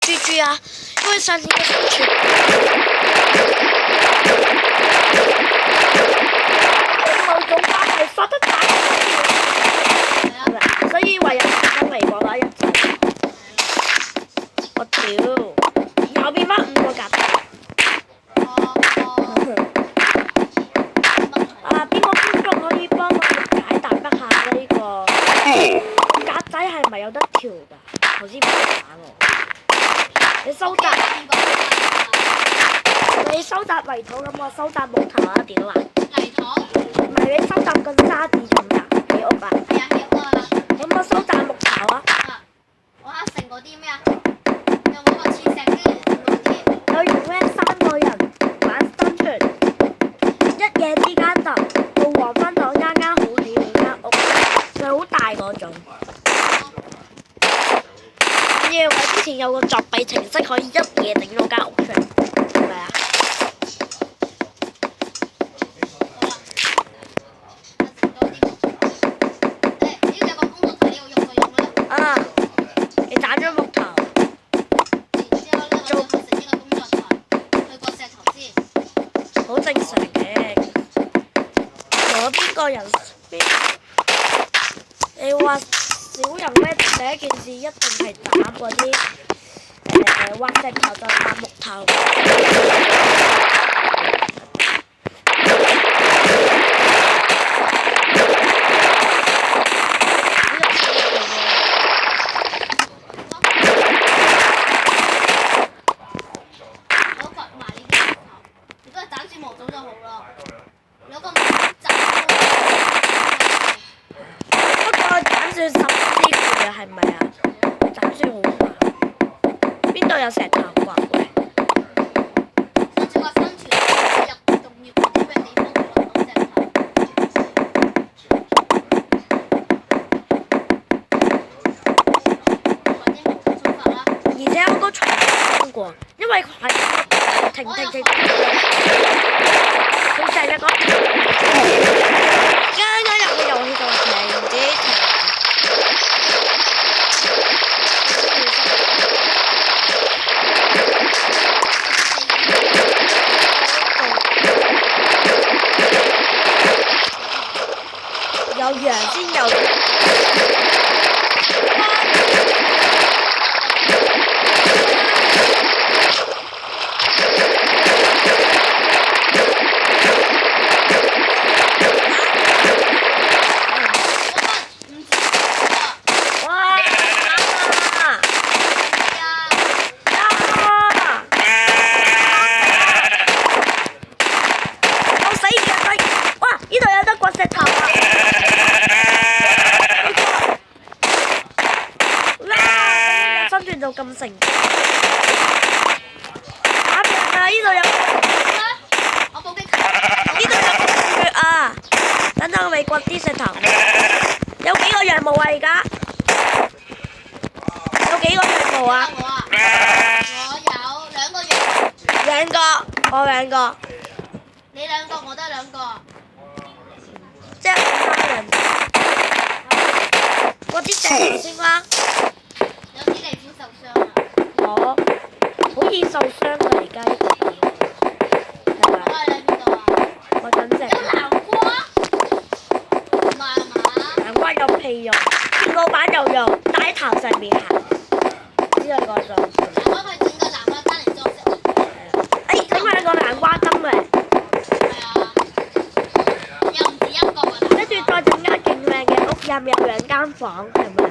GG 啊！因為上次嘅生存，某種關係發得太緊要，所以唯有產生微博啦一陣。我屌，又變翻5個格。邊個觀眾可以幫我解答一下呢個格仔係咪有得調㗎？頭先唔打我。你收集泥土咁，我收集木頭啊？點啊？泥土？唔係你收集個沙子做咩啊？起屋啊？係啊，起屋啊！咁我收集木頭啊！我黑成嗰啲咩啊？有冇個切石啲嗰啲？有用咩3個人玩生存，一夜之間到黃昏檔啱啱好起你間屋，係好大嗰種。因為我之前有個作弊程式可以一夜整到間屋出嚟，係咪啊？啊！你斬咗木頭。好正常嘅。我邊個人你話小人咩？第一件事一定係打嗰啲挖石頭就打木頭。係咪啊？斬算好難。邊度有石頭掘喂？跟住話生存入動業嗰啲咩地方會揾到石頭？揾啲木頭做法啦。而且我都從未聽過，因為係停，佢成日講，啱入個遊戲就停止。有羊先有。到咁成功，打病啊！呢度有，我報警。呢度有個血啊！等等我咪掘啲石頭。有幾個羊毛啊？而家有幾個羊毛啊？我有2個羊毛。2個，我2個。你2個，我得2個。即係5人。掘啲石頭先啦。有啲地方受傷啊！我好易受傷㗎而家呢個地，係咪？你喺邊度啊？我等陣。有南瓜？唔係啊嘛？南瓜有屁用，鐵老闆有用，帶喺頭上面行，知道個數。南瓜佢整個南瓜單嚟裝飾。整兩個南瓜燈嚟。係啊。又唔止1個啊！跟住再整間勁靚嘅屋，入面有2間房，係咪啊？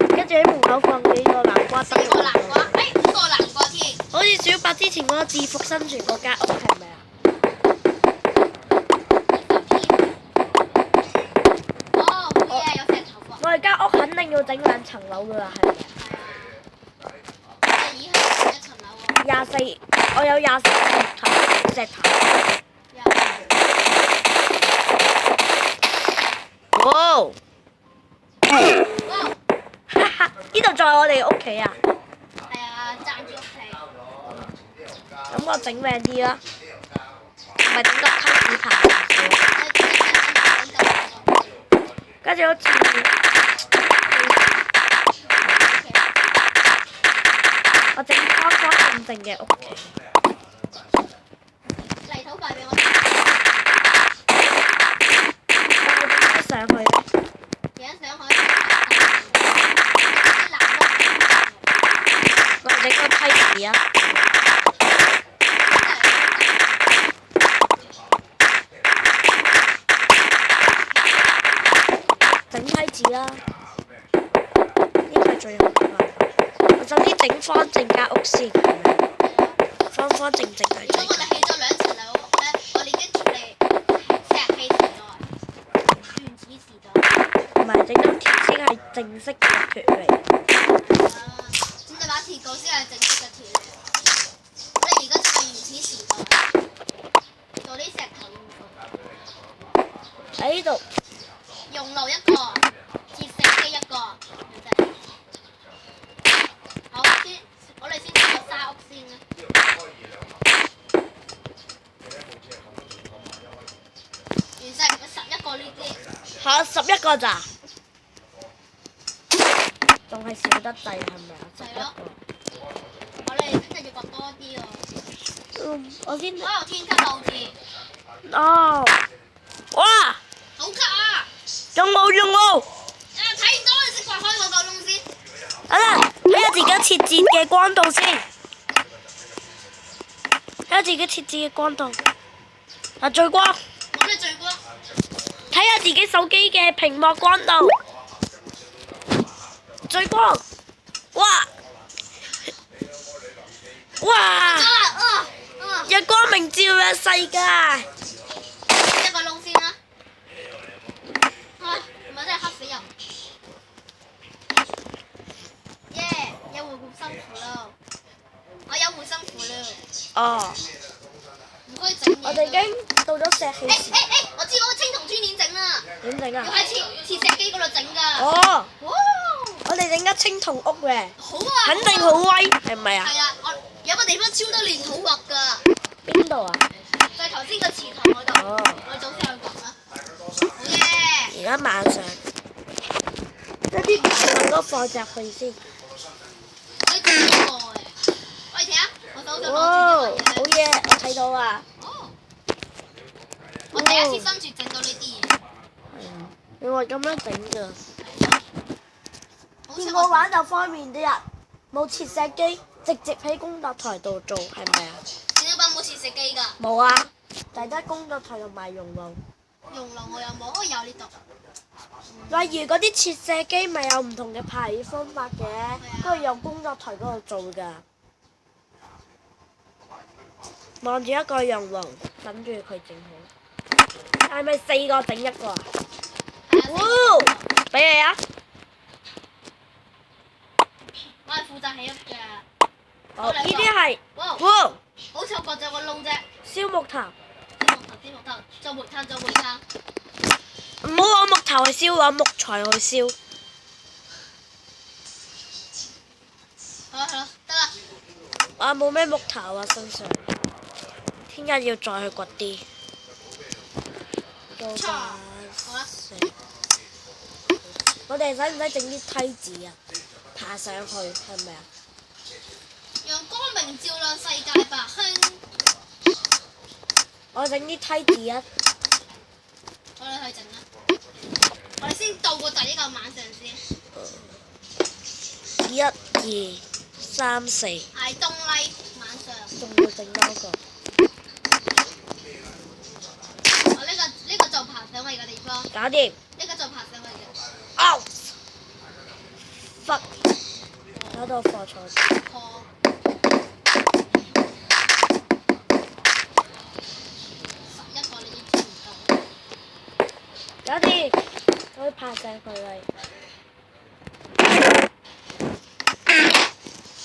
跟住喺門口放幾個南瓜燈。4個南瓜，5個南瓜添。好似小白之前嗰個致富生存嗰間屋係咪啊？哦，好嘢，有石頭喎。我哋間屋肯定要整2層樓㗎啦，係咪啊？你以後1層樓喎。24，我有24個木頭石頭。哇！哇！哈哈，呢度仲係我哋屋企啊！係啊，爭住屋企。咁我整靚啲啦，唔係整個卡士牌跟住好似，我整方方正正嘅屋企。泥土塊俾我睇。但係點樣上去咧？而家上海啲藍屋。我整個梯子啊！整梯子啦，呢個係最好嘅辦法。我首先整方正間屋先，方方正正係最如果我哋起咗2層樓屋咧，我哋已經脫離石器時代、原始時代。唔係整到鐵先係正式嘅脫離。咁你把鐵鎬先係正式嘅脫離。我哋而家就係原始時代，做啲石頭用具。喺呢度熔爐一個，切石機一個。好先，我哋先整個沙屋先啦。原石11個呢啲。嚇11個咋？仲係少得滯係咪啊？11個。我哋真係要掘多啲喎。我先。我有天級數字。哦。哇！好級啊！仲冇用喎！睇唔到你先掘開嗰個窿先。等陣睇下自己設置嘅光度先，睇下自己設置嘅光度。啊，最光。我哋最光。睇下自己手機嘅屏幕光度。最光。哇！哇！日光明照嘅世界。一個窿先啦。唔係真係黑死人。耶！有回顧辛苦咯，我有回辛苦咯。哦。唔可以整嘢。我哋已經到咗石器時。我知嗰個青銅磚點整啦。點整啊？要喺切石機嗰度整㗎。哦。哇！我哋整間青銅屋嘅。好啊！肯定好威，係咪啊？係啊，我有個地方超多亂土畫㗎。邊度啊？就係頭先個祠堂嗰度。哦。我哋早先去掘啦。好嘢！而家晚上，一啲物都放入去先。你整嗰個嘅，喂，睇下，我手上哇！攞住啲乜嘢？好嘢，我睇到啊！哦，我第一次生存整到呢啲嘢。你話咁樣整㗎？好似見我玩就方便啲啊！冇切石機，直接喺工作台度做，係咪啊？你老闆冇切石機㗎？冇啊，就係得工作台同埋熔爐。熔爐我有冇？我有呢度。例如嗰啲切石機咪有唔同嘅排列方法嘅，跟住用工作台嗰度做㗎。望住一個熔爐，等住佢整好。係咪4個整一個啊？哇！俾你啊！我係負責起屋嘅。好，呢啲係哇！哇好似我掘咗個窿啫。燒木頭，啲木頭，做煤炭，做煤炭。唔好攞木頭去燒，攞木材去燒。好啦，得啦。我冇咩木頭啊身上，聽日要再去掘啲。做好啦。我哋使唔使整啲梯子啊？爬上去係咪啊？讓光明照亮世界吧，哼！我整啲梯子啊！我哋去整啦。我哋先度過第一個晚上先。1、2、3、4。I don't like 晚上。仲要整多個。我呢個就爬上去嘅地方。搞掂。呢個就爬上去嘅。哦！fuck！搞到貨錯咗。破。11個你已經做唔到。搞掂，可以爬上去啦。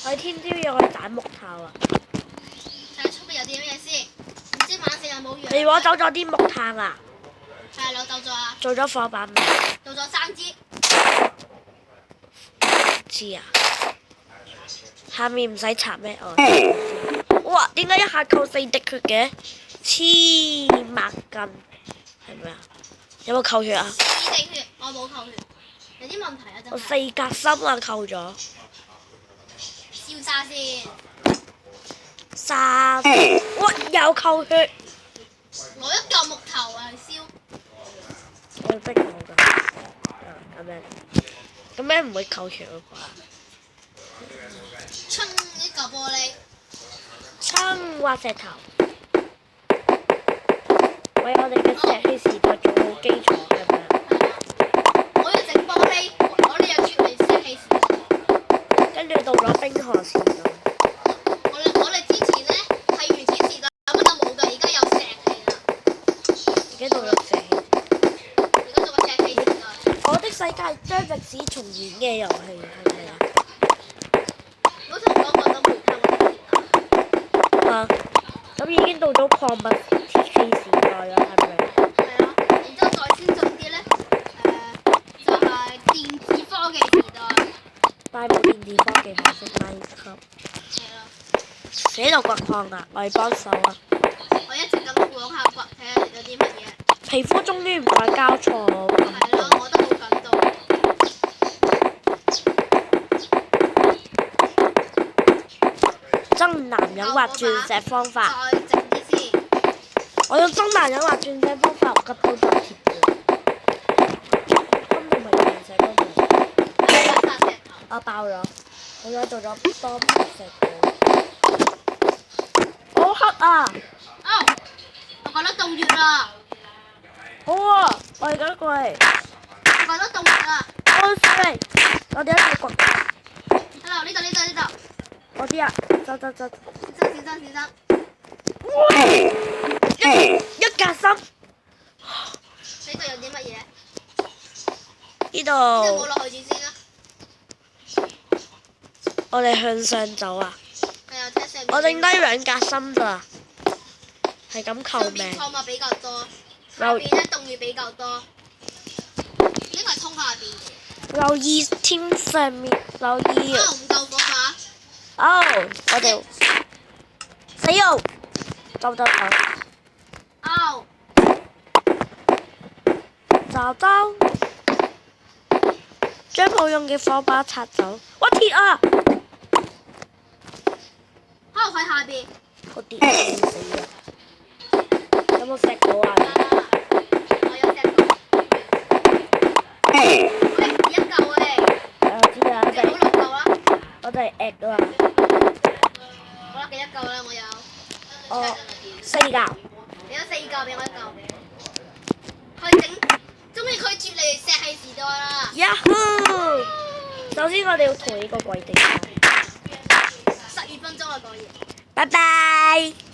我哋聽朝要去斬木頭啊！睇下出邊有啲咩先？唔知晚上有冇羊？你攞走咗啲木炭啊？係攞走咗啊！做咗火板未？做咗3支。知啊？下面唔使插咩？哇！點解一下扣4滴血嘅？黐孖筋，係咪啊？有冇扣血啊？2滴血，我冇扣血，有啲問題啊真我係。4格心啊，扣咗。笑燒沙先？沙，哇！又扣血，攞一嚿木頭啊去燒。我逼我㗎。咁樣唔會扣血嘅啩？衝一嚿玻璃。槍挖石頭，為我哋嘅石器時代做好基礎係咪啊？我要整玻璃，我哋又脱離石器時代。跟住到咗冰河時代，我哋之前咧係原始時代乜都冇㗎，而家有石器啦。已經到咗石器。而家做個石器時代。我的世界將歷史重演嘅遊戲係咪啊？好似我講過都煤炭嗰啲時代。啊，咁已經到咗礦物鐵器時代啦，係咪？係啊，然之後再先進啲咧，就係電子科技時代。但係冇電子科技唔識 Minecraft。係啊，死度掘礦啊！我哋幫手啊！我一直咁往下掘，睇下有啲乜嘢。皮膚終於唔再交錯咯。係咯，我都好感動。真男人挖鑽石方法，再整啲先。我用真男人挖鑽石方法，我吉到咗鐵嘅。今度咪鑽石嗰度，係啊，石頭。我爆咗，我而家做咗多片石嘅。好黑啊！哦，我覺得凍熱啦，好啊！我而家過嚟，我覺得凍熱啦。我嚟，我哋一齊掘。 Hello，呢度。我啲啊，走。小心。哇！一格心，呢度有啲乜嘢？呢呢度冇度落去住先啊。我哋向上走啊！係啊，睇上面。我剩低2格心咋，係咁扣上命邊。礦物比較多，下邊咧凍月比較多。呢個係通下邊嘅。留意天上面，留意。唔夠火把。哦，我哋死肉，走。哦，找，將冇用嘅火把拆走。我鐵啊！可能喺下邊。我跌死啊！有冇石到啊？我有隻狗。喂，一嚿喂。我知啊，你好兩嚿啦。我哋 at 啊！好啦，幾多嚿啦？我有。哦，4嚿。你有4嚿，俾我1嚿。去整，終於佢脱離石器時代啦。Yahoo！首先我哋要同呢個跪地。 12分鐘啦，講完。拜拜。